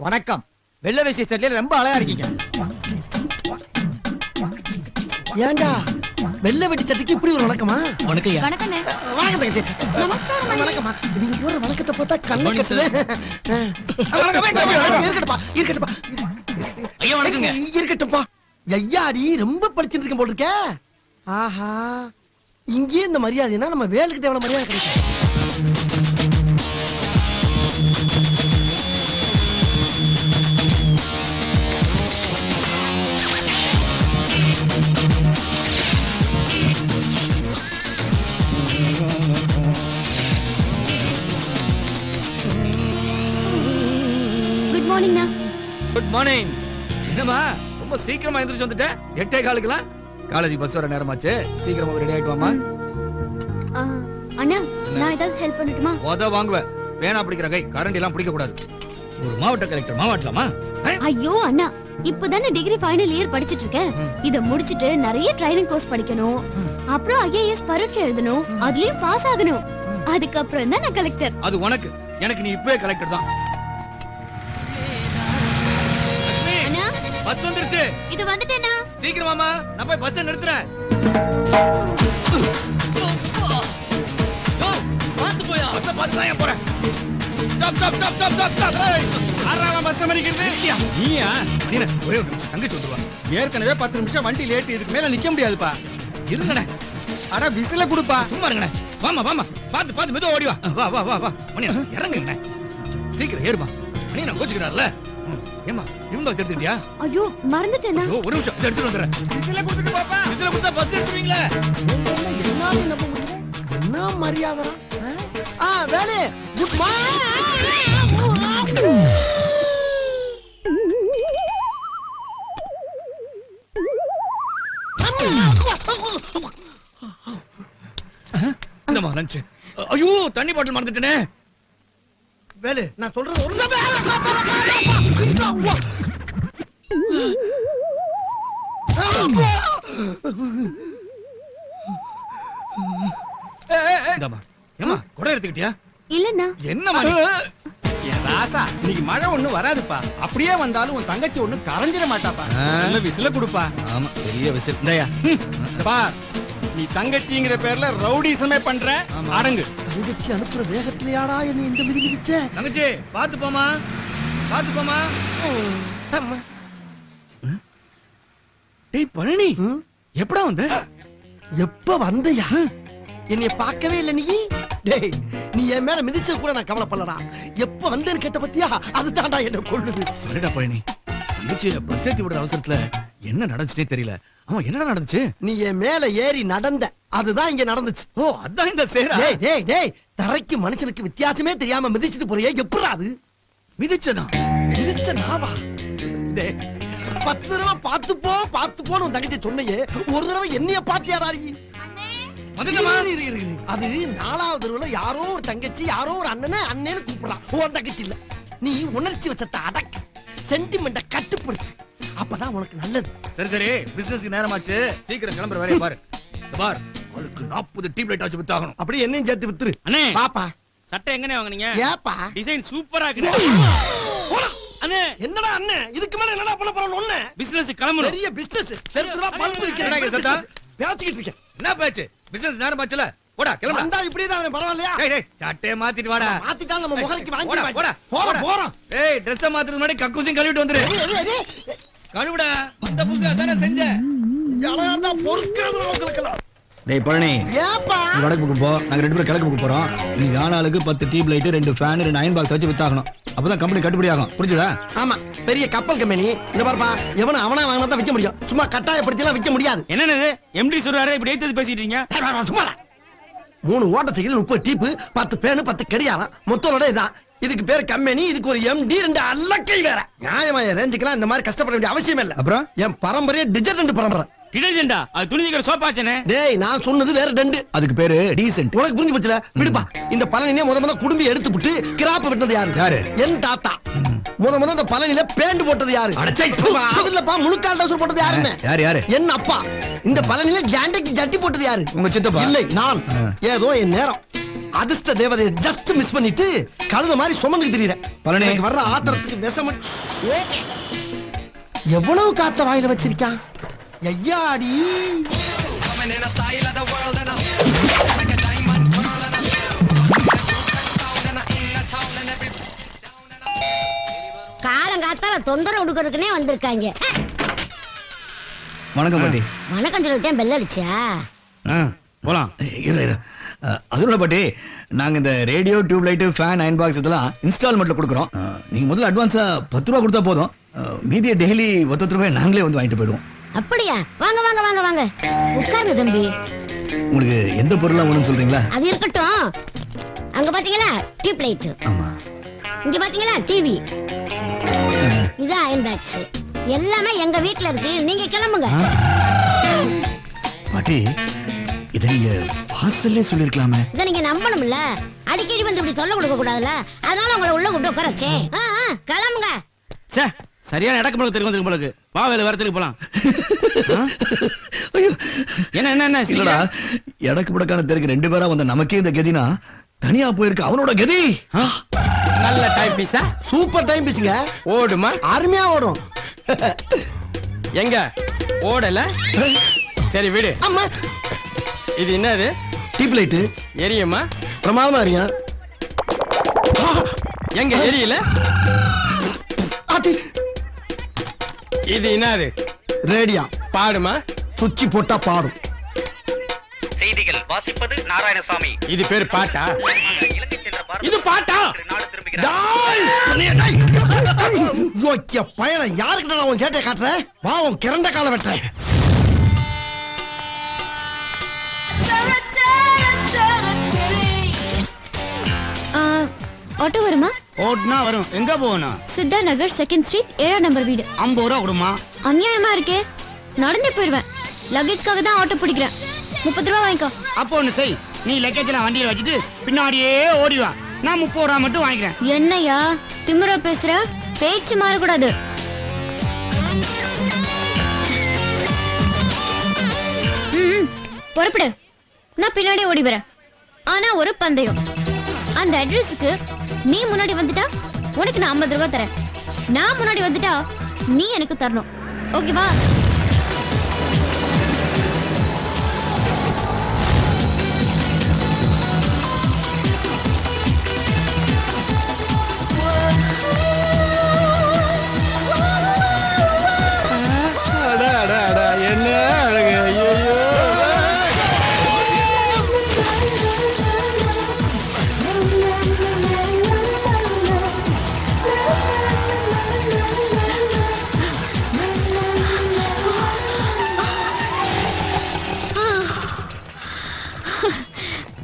வணக்கம். வெள்ள வேஷ்டி சட்டையில ரொம்ப அழகா இருக்கீங்க. ஏண்டா வெள்ள வெட்டி சட்டைக்கு இப்படி ஒரு வணக்கமா? வணக்கம். வணக்கம் தங்கச்சி. நமஸ்காரம். வணக்கம்மா. நீங்க போற வணக்கத்தை பார்த்தா கண்ணு கட்டுது. இருக்கட்டும்பா. ஐயா வணக்கங்க. இருக்கட்டும்பா. ஐயாடி ரொம்ப படிச்சுட்டு இருக்கேன் போல இருக்க. ஆஹா, இங்கே இந்த மரியாதைனா நம்ம வேலுக்கிட்ட எவ்வளவு மரியாதை கிடைக்கும். Good morning. என்னமா ரொம்ப சீக்கிரமா எந்திரிச்சு வந்துட்ட? 8:15 காலேஜ் பஸ் வர நேரமாச்சு. சீக்கிரமா ரெடி ஆயிட்டு வாமா. அண்ணா, நான் ஏதாவது ஹெல்ப் பண்ணட்டுமா? ஓத வாங்குவ. வேணா பிடிக்கிற கை கரண்ட் எல்லாம் பிடிக்க கூடாது. ஒரு மாவட்ட கலெக்டர் மாவட்டலாமா? ஐயோ அண்ணா, இப்பதானே டிகிரி ஃபைனல் இயர் படிச்சிட்டு இருக்கேன். இத முடிச்சிட்டு நிறைய ட்ரைனிங் கோர்ஸ் படிக்கணும். அப்புறம் ஐஏஎஸ் பரீட்சை எழுதணும். அதுலயும் பாஸ் ஆகணும். அதுக்கப்புறம் தான் நான் கலெக்டர். அது உனக்கு. எனக்கு நீ இப்பவே கலெக்டர் தான். பஸ் வந்துருச்சு. இது வந்துட்டேனா? சீக்கிரமாமா, நான் போய் பஸ் நிறுத்துறேன். பாத்து போயா? பஸ் பாத்து நான் போறேன். ஸ்டாப். ஆறாம் பஸ் மணிக்கிறது. நீயா? நீ ஒரே ஒரு நிமிஷம் தங்கச்சி வந்துருவா. ஏற்கனவே 10 நிமிஷம் வண்டி லேட். இதுக்கு மேல நிக்க முடியாதுப்பா. இருங்கடா. அட விசில குடுப்பா. சும்மா இருங்கடா. வாமா. பாத்து மெதுவா ஓடி வா. வா. மணி இறங்குங்கண்ணே. சீக்கிரம் ஏறுமா. மணி நான் கோச்சுக்கிறார்ல. ஏமா இவங்க எடுத்துட்டியா? ஐயோ மறந்துட்டேனா? ஒரு நிமிஷம் எடுத்துட்டு வந்துறேன். விசில குடுத்துட்டு பாப்பா. விசில குடுத்தா பஸ் எடுத்துவீங்களா? என்ன மரியாதை? Velu good morning. இந்தமா லஞ்ச். ஐயோ தண்ணி பாட்டில் மறந்துட்டேனே. வேலு நான் சொல்றது ஒரு ஏமா குடை எடுத்துக்கிட்டியா? இல்லண்ணா. என்னமா என் ராசா, இன்னைக்கு மழை ஒண்ணு வராதுப்பா. அப்படியே வந்தாலும் உன் தங்கச்சி ஒண்ணு கரைஞ்சிட மாட்டாப்பா. விசில குடுப்பா. ஆமா பெரிய விசில். இந்தயா பா, நீ தங்கச்சிங்கிற பேர்ல ரவுடிசமே பண்ற. அடங்கு. தங்கச்சி அனுப்புற வேகத்திலேயாடா என்ன இந்த மிதி மிதிச்ச? தங்கச்சி பாத்து போமா. டேய் பழனி, எப்படா வந்த? எப்ப வந்தயா? என்னைய பார்க்கவே இல்ல நீ. டேய், நீ என் மேல மிதிச்ச கூட நான் கவலைப்படலடா. எப்ப வந்தேன்னு கேட்ட பத்தியா? அதுதான்டா என்ன கொள்ளுது. சரிடா பழனி, தங்கச்சியை பஸ் ஏத்தி விடுற அவசரத்துல என்ன நடந்துச்சுனே தெரியல. ஆமா என்னடா நடந்துச்சு? நீ என் மேல ஏறி நடந்த, அதுதான் இங்க நடந்துச்சு. ஓ அதான் இந்த சேரா. டேய் தரைக்கு மனுஷனுக்கு வித்தியாசமே தெரியாம மிதிச்சிட்டு போறியே, எப்படா அது? மிதிச்சனா? மிதிச்ச நாவா? டேய் 10 தடவை பாத்து போன்னு தங்கச்சி சொன்னையே, ஒரு தடவை என்னைய பாத்தியாடா நீ? அது 4வது தடவை யாரோ ஒரு தங்கச்சி யாரோ ஒரு அண்ணன்னு கூப்பிடுறான். உன் தங்கச்சி இல்ல. நீ உணர்ச்சி வச்சத்தை அடக்க, சென்டிமெண்ட கட்டுப்படுத்து. அப்பதான் உனக்கு நல்லது. சரி பிசினஸ்க்கு நேரமாச்சு. சீக்கிரம் கிளம்புற வேலையை பாரு. பார், உங்களுக்கு 40 டியூப் லைட் ஆச்சு வித்தாகணும். அப்படியே என்னையும் சேர்த்து வித்துரு. அண்ணே பாப்பா, சட்டை எங்கனே வாங்குனீங்க? ஏப்பா டிசைன் சூப்பரா இருக்கு. அண்ணே என்னடா அண்ணே, இதுக்கு மேல என்னடா பண்ண போறோம்? ஒண்ணே பிசினஸ் கிளம்பணும். பெரிய பிசினஸ். தெருவா பல்ப் விக்கிறேன். பேசிக்கிட்டு இருக்கேன். என்ன பேச்சு? பிசினஸ் நேரமாச்சுல. போடா கிளம்பு. வந்தா இப்படியே தான் பரவாயில்லையா? டேய் சட்டையை மாத்திட்டு வாடா. மாத்திட்டா நம்ம முகருக்கு வாங்கி போறோம். ஏய் Dress மாத்துறது முன்னாடி கக்கூசியும் கழுவிட்டு வந்துரு. கழுவுடா. அந்த புதுசா தானே செஞ்ச. யாரா பொறுக்கிறது உங்களுக்குலாம். டேய் பழனி, ஏப்பா வடக்கு பக்கம் போ. நாங்க 2 பேரும் கிழக்கு பக்கம் போறோம். இன்னைக்கு ஆளாளுக்கு 10 tube light, 2 fan, 2 iron box வச்சு வித்தாகணும். அப்பதான் கம்பெனி கட்டுப்படி ஆகும். புரிஞ்சுதா? ஆமா, பெரிய கப்பல் கம்பெனி. இந்த பாருப்பா, எவன அவனா வாங்கினா தான் விக்க முடியும். சும்மா கட்டாயப்படுத்தி எல்லாம் விக்க முடியாது. என்னன்னு எம்டி சொல்றாரு, இப்படி ஏத்தி பேசிட்டு இருக்கீங்க? சும்மா 3 ஓட்ட சைக்கிள், 30 டீப்பு, 10 பேனு, 10 கடியாரம், மொத்தோட இதான். இதுக்கு பேரு கம்பெனி. இதுக்கு ஒரு எம்டி, 2 அல்லக்கை வேற. நியாயമായ ரேஞ்சுக்கெல்லாம் இந்த மாதிரி கஷ்டப்பட வேண்டிய அவசியம் இல்ல. அப்புறம் என் பரம்பரையே டிஜர்டன்ட் பரம்பரை. டிடர்ஜென்டா? அது துணி துவைக்கிற சோப்பாச்சனே. டேய் நான் சொன்னது வேற டண்டு. அதுக்கு பேரு டீசன்ட். உனக்கு புரிஞ்சு போச்சுல. விடுப்பா. இந்த பழனியே முத குடும்பி எடுத்து விட்டு கிராப்ப விட்டது யாரு? யாரு? என் தாத்தா. முத இந்த பழனியில பேண்ட் போட்டது யாரு? அது இல்லப்பா, முழுக்கால் டவுசர் போட்டது யாருன்னு? யாரு? என் அப்பா. இந்த பழனியில ஜாண்டைக்கு ஜட்டி போட்டது யாரு? உங்க சித்தப்பா. இல்லை, நான். ஏதோ என் நேரம் அதிர்ஷ்ட தேவதையை ஜஸ்ட் மிஸ் பண்ணிட்டு கழுத மாதிரி சுமந்து திரியறேன். பழனி வர்ற ஆத்திரத்துக்கு விஷம். எவ்வளவு காத்த வாயில வச்சிருக்கான் ஐயாடி. காலங்காத்தால தொந்தரவு கொடுக்கறதுக்குனே வந்திருக்காங்க. வணக்கம் பாட்டி. வணக்கம் சொல்லிட்டேன், பெல் அடிச்சா போலாம். அதோட பாட்டி, நாங்க இந்த radio, tube light, fan, iron box இதெல்லாம் இன்ஸ்டால்மெண்ட்ல கொடுக்குறோம். நீங்க முதல்ல அட்வான்ஸா 10 ரூபா கொடுத்தா போதும். மீதியை டெய்லி 10 ரூபாய் நாங்களே வந்து வாங்கிட்டு போயிடுவோம். அப்படியா? வாங்க வாங்க வாங்க வாங்க, உட்காருங்க தம்பி. உங்களுக்கு எந்த பொருளா வேணும்னு சொல்றீங்களா? அது இருக்கட்டும். அங்க பாத்தீங்களா டியூப் லைட், ஆமா. இங்க பாத்தீங்களா டிவி, இது அயன் பாக்ஸ், எல்லாமே எங்க வீட்ல இருக்கு. நீங்க கிளம்புங்க. பாட்டி, இத நீங்க வாசல்லே சொல்லிருக்கலாமே. இத நீங்க நம்பணும்ல, அடிக்கடி வந்து இப்படி சொல்ல கொடுக்க கூடாதுல, அதனால உங்களை உள்ள கூப்பிட்டு உட்கார வச்சேன். கிளம்புங்க. சே, சரியான இடக்கு போல தெரியும் உங்களுக்கு. வா வேலை வரத்துக்கு போலாம். ஐயோ, என்ன இல்லடா, எடக்கு படக்கான தெருக்கு 2 பேரா வந்த நமக்கே இந்த கதினா, தனியா போயிருக்கு அவனோட கதி. நல்ல டைம் பீஸா? சூப்பர் டைம் பீஸுங்க. ஓடுமா? அருமையா ஓடும். எங்க ஓடல? சரி விடு. அம்மா, இது என்னது? Tube light. எரியுமா? பிரமாதமா அறியா. எங்க எரியல? இது என்னது? ரேடியா. பாடுமா? சுச்சி போட்டா பாடும். செய்திகள் வாசிப்பது நாராயணசாமி. இது பேர் பாட்டா? இது பாட்டா? பயணம் யாருக்கிட்ட நான் உன் சேட்டையை காட்டுறேன். வா, உன் கிறண்ட கால வெட்டுறேன். ஆட்டோ வருமா? ஓட்னா வரும். எங்க போகணும்? சித்தா நகர் 2nd ஸ்ட்ரீட் 7ஆம் நம்பர் வீடு. 50 ரூபா கொடுமா? அநியாயமா இருக்கே. நடந்தே போயிருவேன். லக்கேஜ்க்காக தான் ஆட்டோ பிடிக்கிறேன். 30 ரூபா வாங்கிக்கோ. அப்போ ஒண்ணு செய், நீ லக்கேஜ் எல்லாம் வண்டியில வச்சுட்டு பின்னாடியே ஓடி வா. நான் 30 ரூபா மட்டும் வாங்கிக்கிறேன். என்னையா திமிரா பேசுற? பேச்சு மாறக்கூடாது. புறப்படு. நான் பின்னாடியே ஓடி வரேன். ஆனா ஒரு பந்தயம். அந்த அட்ரஸுக்கு நீ முன்னாடி வந்துட்டா உனக்கு நான் 50 ரூபாய் தரேன். நான் முன்னாடி வந்துட்டா நீ எனக்கு தரணும். ஓகேவா? என்ன அழகு! ஐயோ,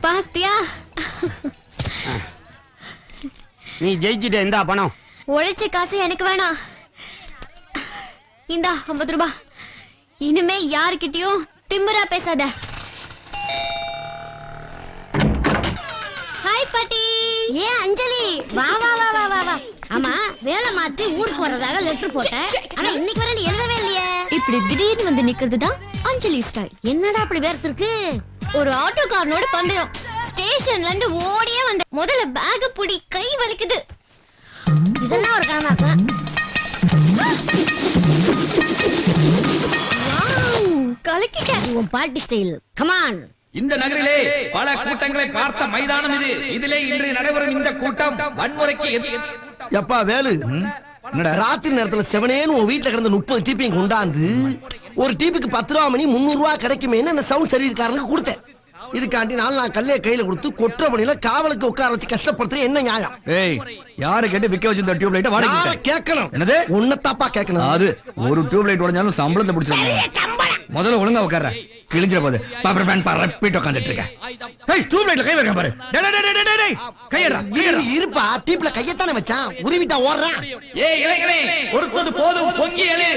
பாத்தியா? நீ ஜெயிச்சிட்ட. இந்தா பணம். உழைச்ச காசு எனக்கு வேணாம். இந்தா 50 ரூபாய். இனிமே யாருக்கிட்டயும் திமிரா பேசாத. ஹாய் பாட்டி. ஏ அஞ்சலி, வா வா வா வா வா வா. ஆமா, வேலை மாத்தி ஊருக்கு போறதாக லெட்டர் போட்டேன். ஆனா இன்னைக்கு வரை நீ எழுதவே இல்லையே. இப்படி திடீர்னு வந்து நிக்கிறது தான் அஞ்சலி ஸ்டைல். என்னடா அப்படி வேர்த்து இருக்கு? ஒரு ஆட்டோக்காரனோட பந்தயம். ஸ்டேஷன்ல இருந்து ஓடியே வந்த. முதல்ல பேக் புடி, கை வலிக்குது. இதெல்லாம் ஒரு கணமாக்கு. கலக்கிட்டேன். உன் பாட்டி ஸ்டைல். கமான். இந்த நகரிலே பல கூட்டங்களை பார்த்த மைதானம் இது. இதிலே இன்று நடைபெறும் இந்த கூட்டம் வன்முறைக்கு எப்பா வேலு, ராத்திரி நேரத்துல செவனேன்னு உன் வீட்டுல கிடந்த 30 டீப்பையும் கொண்டாந்து ஒரு டீப்புக்கு 10 ரூபா மணி 300 ரூபா கிடைக்குமேன்னு அந்த சவுண்ட் சர்வீஸ்காரனுக்கு கொடுத்தேன். இதுக்காண்டி நான் கல்லைய கையில கொடுத்து கொற்ற பணியில காவலுக்கு உட்கார வச்சு கஷ்டப்படுத்துறது என்ன நியாயம்? ஏய், யாரை கேட்டு விக்க வச்சிருந்த டியூப் லைட்ட வாடகை கேட்கணும். என்னது? உன்னத்தாப்பா கேட்கணும். அது ஒரு டியூப் லைட் உடைஞ்சாலும் சம்பளத்தை பிடிச்சிருங்க. முதல்ல ஒழுங்கா உட்கார்ற கிழிஞ்சிர போது பாப்பர் பேன் பரப்பிட்டு உட்கார்ந்துட்டு இருக்க. ஏய் டியூப் லைட்ல கை வைக்க பாரு. டேய் டேய் டேய் டேய் டேய் கையடா இருப்பா டீப்ல கையத்தானே வச்சான் உருவிட்டா ஓடுறான். ஏய் இளைஞனே ஒருத்தது போதும் பொங்கி எழு.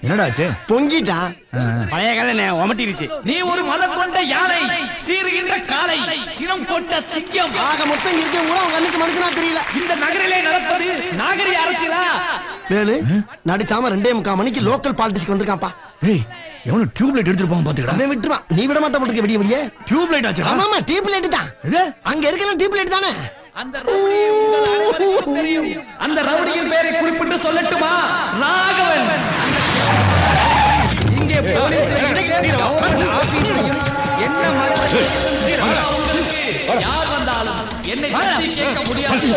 என்னடா ஆச்சு? பொங்கிட்டான். பழைய கலை ஒமட்டிருச்சு. நீ ஒரு மதம் கொண்ட யானை, சீறுகின்ற காளை, சினம் கொண்ட சிங்கம். ஆக மொத்தம் இருக்க கூட உங்க அன்னைக்கு மனுஷனா தெரியல. இந்த நகரிலே நடப்பது நாகரிக அரசியலா? வேலு நடிச்சாம 2:45 மணிக்கு லோக்கல் பாலிடிக்ஸ்க்கு வந்திருக்கான்ப்பா. ஏய் எவனோ டியூப் லைட் எடுத்துட்டு போவான் பாத்துக்கடா. அவன் விட்டுருவான். நீ விட மாட்ட போட்டுக்க விடிய விடிய. டியூப் லைட் ஆச்சுடா. ஆமாமா டியூப் லைட் தான். இது அங்க இருக்கலாம் டியூப் லைட் தானே. அந்த ரவுடியை உங்கள் அனைவருக்கும் தெரியும். அந்த ரவுடியின் பெயரை குறிப்பிட்டு சொல்லட்டுமா? ராகவன். இங்கே போலீஸ் ஆபீஸ்லயும் என்ன மரியாதை உங்களுக்கு யார் வந்தாலும் என்னை பற்றி கேட்க முடியாது.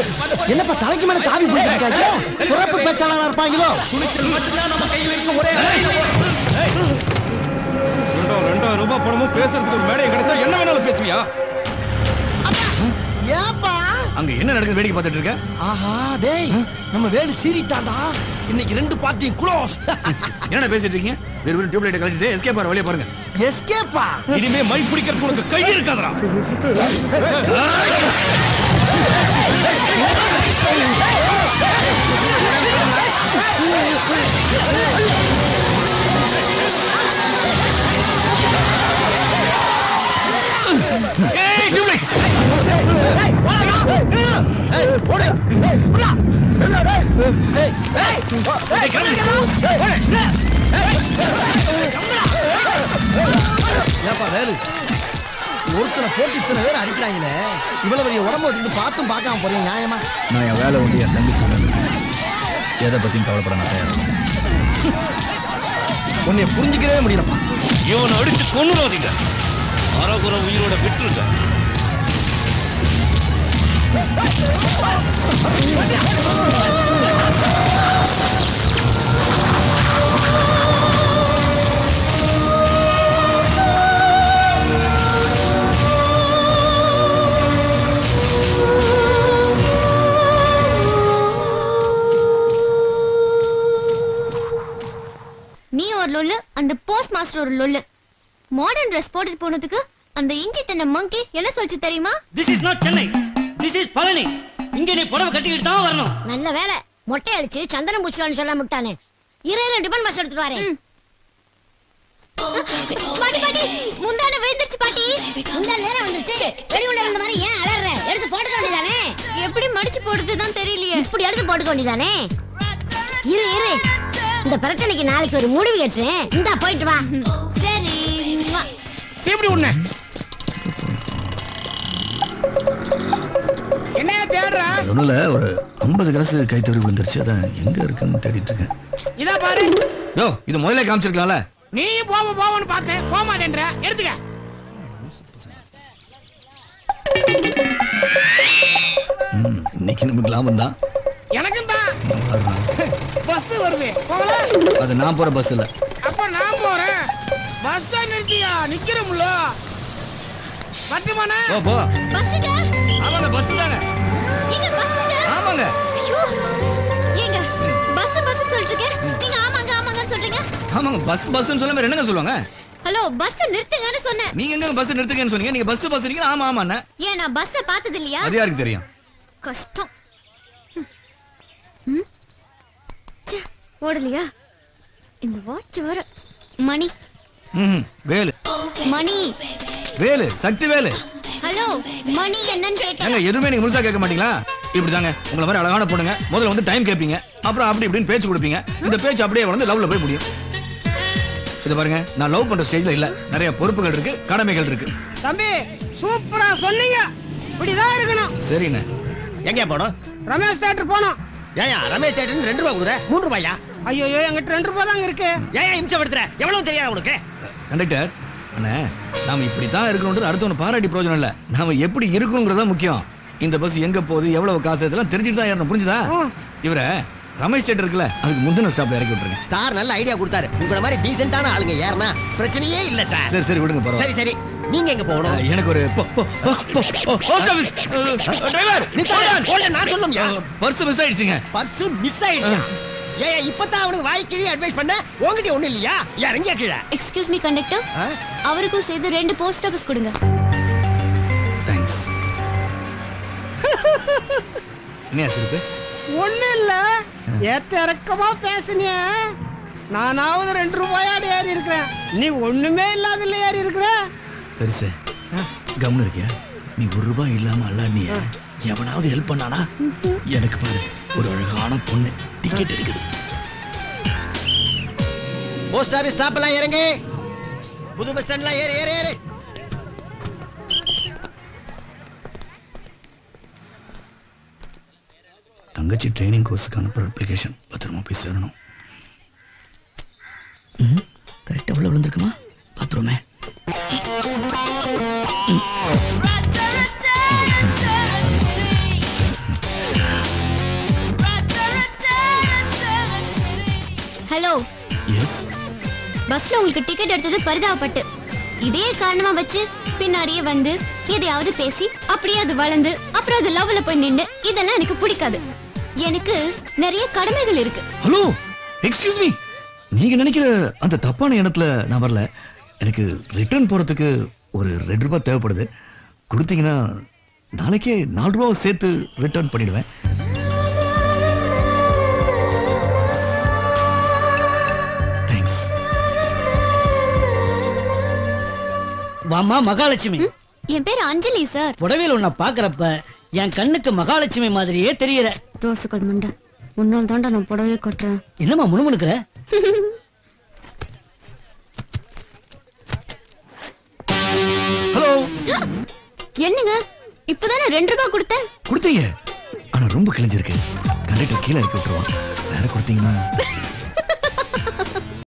என்னப்பா தலைக்கு மேல தாவி போயிருக்காங்க. சிறப்பு பேச்சாளரா இருப்பாங்களோ. துணிச்சல் மட்டும்தான் நம்ம கையில் இருக்க ஒரே ஆயுதம். 2000 ரூபாய் பணமும் பேசுறதுக்கு ஒரு மேடை கிடைச்சா என்ன வேணாலும் பேசுவியா? ஏப்பா அங்க என்ன நடக்குது வேடிக்கை பார்த்துட்டு இருக்க? ஆஹா டேய் நம்ம வேலு சீறிட்டான்டா. இன்னைக்கு 2 பார்ட்டியும் க்ளோஸ். என்னடா பேசிட்டு இருக்கீங்க? வெறும் டியூப் லைட் கழட்டிட்டு எஸ்கேப் ஆற வழிய பாருங்க. எஸ்கேப்பா இனிமே மை பிடிக்கிறதுக்கு உனக்கு கை இருக்காதடா. ஏய் டியூப் லைட். ஏப்பா வேலு ஒருத்தனை போட்டு இத்தனை பேர் அடிக்கிறாங்களே. இவ்வளவு பெரிய உடம்பு வச்சுட்டு பார்த்தும் பார்க்காம போறீங்க நியாயமா? நான் என் வேலை உண்டு என் தங்கச்சி உண்டு. எதை பத்தியும் கவலைப்பட நான் தயார். உன்னை புரிஞ்சுக்கவே முடியலப்பா. இவனை அடிச்சு கொன்னுடாதீங்க. அரகுற உயிரோட விட்டுருங்க. நீ ஒரு லொல்லு, அந்த போஸ்ட் மாஸ்டர் ஒரு லொல்லு. மாடர்ன் ட்ரெஸ் போட்டுட்டு போனதுக்கு அந்த இஞ்சி தன்ன மங்கி என்ன சொல்லிச்சு தெரியுமா? This is not Chennai. This is Palani. இங்க நீ புடவை கட்டிக்கிட்டு தான் வரணும். நல்ல வேலை மொட்டை அடிச்சு சந்தனம் பூச்சலான்னு சொல்ல முட்டானே. இறையில டிபன் மாஸ்டர் எடுத்துட்டு வரேன். பாட்டி பாட்டி முந்தான விழுந்துருச்சு பாட்டி. முந்தா நேரம் வந்துச்சு. வெளி உள்ள வந்த மாதிரி ஏன் அலறற? எடுத்து போட்டுக்க வேண்டியதானே. எப்படி மடிச்சு போடுறதுதான் தெரியலையே. இப்படி எடுத்து போட்டுக்க வேண்டியதானே. இரு இரு. இந்த பிரச்சனைக்கு நாளைக்கு ஒரு முடிவு கட்டுறேன். இந்தா போயிட்டு வா. சரி. எப்படி உன்ன என்ன தேடுறா? ஒண்ணுல ஒரு 50 கிளாஸ் கை தவறி விழுந்துருச்சு. அதான் எங்க இருக்குன்னு தேடிட்டு இருக்கேன். இதா பாரு. யோ இது முதல்ல காமிச்சிருக்கலாம்ல. நீ போவன்னு பார்த்தேன். போக மாட்டேன்ற. எடுத்துக்க. இன்னைக்கு நமக்கு லாபம் தான். எனக்கும் தான். பஸ் வருது. போகலாம். அது நான் போற பஸ் இல்ல. அப்ப நான் போறேன். பஸ் நிறுத்தியா நிக்கிறோம்ல. பட்டுமானே. போ போ. பஸ்ஸுங்க. ஆமாங்க பஸ் தாங்க. ஏங்க பஸ்ஸுங்க. ஆமாங்க. ஐயோ. ஏங்க பஸ் பஸ் சொல்லிட்டு இருக்கேன். நீங்க ஆமாங்க ஆமாங்கன்னு சொல்றீங்க. ஆமாங்க பஸ் பஸ்னு சொல்லாம வேற என்னங்க சொல்லுவாங்க? ஹலோ பஸ் நிறுத்துங்கன்னு சொன்னேன். நீங்க எங்க பஸ் நிறுத்துங்கன்னு சொன்னீங்க? நீங்க பஸ் பஸ் நீங்க ஆமா ஆமாண்ணே. ஏன் நான் பஸ்ஸ பார்த்தது இல்லையா? அது யாருக்கு தெரியும்? கஷ்டம். ச்சே, ஓடலையா? இந்த வாட்ச் வர மணி. வேலு. மணி. வேலு சக்தி வேலு. ஹலோ மணி என்னன்னு கேட்டேன். ஏங்க எதுவுமே நீங்க முழுசா கேட்க மாட்டீங்களா? இப்படிதாங்க உங்களை மாதிரி அழகான பொண்ணுங்க முதல்ல வந்து டைம் கேட்பீங்க, அப்புறம் அப்படி இப்படின்னு பேச்சு கொடுப்பீங்க. இந்த பேச்சு அப்படியே வந்து லவ்ல போய் முடியும். இது பாருங்க, நான் லவ் பண்ற ஸ்டேஜ்ல இல்ல. நிறைய பொறுப்புகள் இருக்கு, கடமைகள் இருக்கு. தம்பி சூப்பரா சொன்னீங்க. இப்படிதான் இருக்கணும். சரிண்ணே. எங்க போனோம்? ரமேஷ் தியேட்டர் போனோம். ஏயா ரமேஷ் தேட்டர் 2 ரூபாய் கொடுற 3 ரூபாயா? ஐயோ எங்கிட்ட 2 ரூபாய் தாங்க இருக்கு. ஏயா இம்சை படுத்துற? எவ்வளவு தெரியாது உனக்கு? கண்டக்டர் அண்ணே, நாம இப்படித்தான் இருக்கணும்ன்றது அடுத்தவனை பாராட்டி பிரயோஜனம் இல்ல. நாம எப்படி இருக்கணுங்கிறதா முக்கியம். இந்த பஸ் எங்க போகுது, எவ்வளவு காசு, இதெல்லாம் தெரிஞ்சுட்டு தான் ஏறணும். புரிஞ்சுதா? இவர ரமேஷ் தேட்டர் இருக்குல்ல, அதுக்கு முந்தின ஸ்டாப்ல இறக்கி விட்டுருங்க. சார் நல்ல ஐடியா கொடுத்தாரு. உங்கள மாதிரி டீசென்ட்டான ஆளுங்க ஏறனா பிரச்சனையே இல்ல சார். சரி சரி விடுங்க பரவாயில்ல. சரி சரி நீங்க எங்க போகணும்? எனக்கு ஒரு டிரைவர் நீ நான் சொல்லுங்க. பர்ஸ் மிஸ் ஆயிடுச்சுங்க. பர்ஸ் மிஸ் ஆயிடுச்சு. ஏன் இப்பதான் அவனுக்கு வாய்க்கிறிய அட்வைஸ் பண்ண உங்ககிட்ட ஒண்ணு இல்லையா இறங்கியா கீழே எக்ஸ்கியூஸ் மீ கண்டக்டர் அவருக்கும் சேர்த்து 2 போஸ்ட் ஆபீஸ் கொடுங்க தேங்க்ஸ். என்ன சிரிப்பு? ஒண்ணு இல்ல ஏத்த இறக்கமா பேசுனிய நானாவது 2 ரூபாயாடு ஏறி இருக்கிறேன் நீ ஒண்ணுமே இல்லாதல ஏறி இருக்கிற பெருசு கம்னு இருக்கியா? நீ 1 ரூபாய் இல்லாம அல்லாடிய எவனாவது ஹெல்ப் பண்ணானா? எனக்கு பாரு ஒரு அழகான பொண்ணு டிக்கெட் எடுக்குது. போஸ்ட் ஆபீஸ் ஸ்டாப் எல்லாம் இறங்கு புது பஸ் ஸ்டாண்ட்ல ஏறு ஏறு ஏறு தங்கச்சி ட்ரைனிங் கோர்ஸுக்கு அனுப்புற அப்ளிகேஷன் பத்திரமா போய் சேரணும். கரெக்டா உள்ள விழுந்திருக்குமா? பாத்ரூமே. Hello yes. பஸ்ல உங்களுக்கு டிக்கெட் எடுத்தது பரிதாபப்பட்டு இதே காரணமா வச்சு பின்னாடியே வந்து எதையாவது பேசி அப்படியே அது வளர்ந்து அப்புறம் அது லவ்ல போய் நின்னு இதெல்லாம் எனக்கு பிடிக்காது. எனக்கு நிறைய கடமைகள் இருக்கு. Hello excuse me. நீங்க நினைக்கிற அந்த தப்பான எண்ணத்துல நான் வரல. எனக்கு ரிட்டர்ன் போறதுக்கு ஒரு 2 ரூபாய் தேவைப்படுது. கொடுத்தீங்கன்னா நாளைக்கே 4 ரூபாய் சேர்த்து ரிட்டர்ன் பண்ணிடுவேன். தேங்க்ஸ். வாமா மகாலட்சுமி. என் பேர் அஞ்சலி சார். புடவையில் உன்னை பாக்குறப்ப என் கண்ணுக்கு மகாலட்சுமி மாதிரியே தெரியற. தோசைகள் மண்டை முன்னாள் தாண்டா நான் புடவையை கட்டுறேன். என்னம்மா முணுமுணுக்கிற? ஹலோ. என்னங்க இப்பதானே 2 ரூபாய் கொடுத்தேன். கொடுத்தீங்க. ஆனா ரொம்ப கிழிஞ்சிருக்கு. கண்டக்டர் கீழே இறக்கி விட்டுருவான். வேற கொடுத்தீங்கன்னா